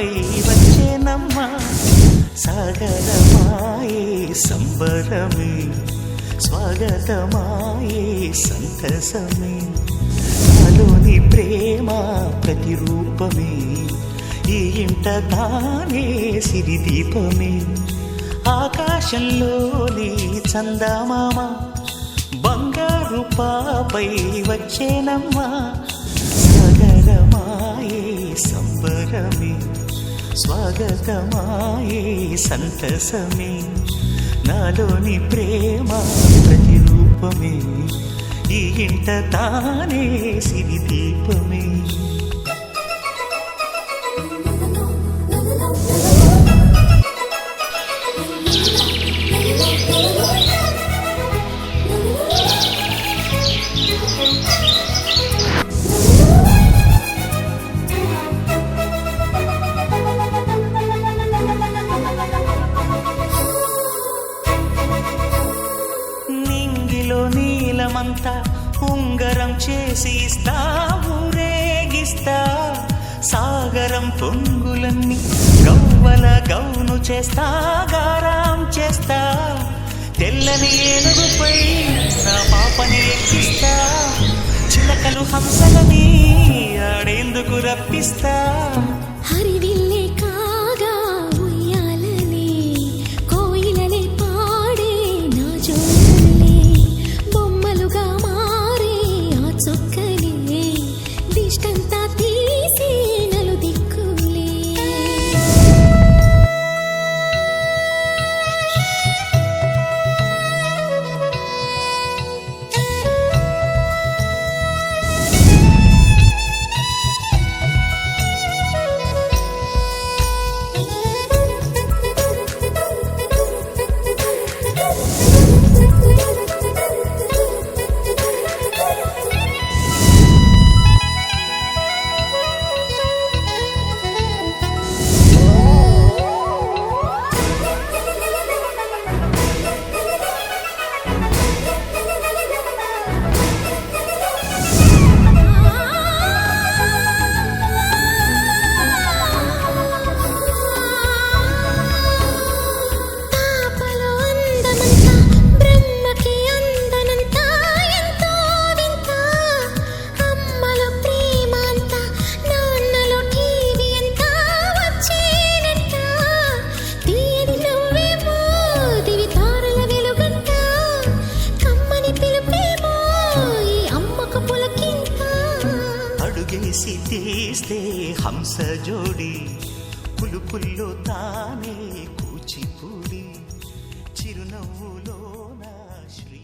రూపాపై వచ్చేనమ్మా సాగరమాయే సంబరమే స్వాగతమాయే సంతసమే నాలోని ప్రేమ ప్రతిరూపమే ఈ ఇంట తానే సిరిదీపమే ఆకాశంలోని చందమామ బంగారు పాపై వచ్చేనమ్మా సాగరమాయే సంబరమే స్వాగతమాయే సంతసమే నాలోని ప్రేమ ప్రతిరూపమే ఈ ఇంట తానే సిరిదీపమే నీలమంతా ఉంగరం చేసి ఇస్తా ఊరేగిస్తా సాగరం పొంగులన్నీ గవ్వల గౌను చేస్తా గారాం చేస్తా తెల్లని ఏనుగుపై నా పాపని ఎక్కిస్తా చిలకలు హంసలని ఆడేందుకు రప్పిస్తా హరివిల్లే కాగా ఉయ్యాలనే కోయిలలే పాడే నా జోలలే బొమ్మలుగా మారే ఆ చుక్కలే దిష్టంతా తీసి నలు దిక్కులే అడుగేసి తీస్తే హంస జోడి పులుపుల్లో తానే కూచిపూడి చిరునవ్వులో నా శ్రీ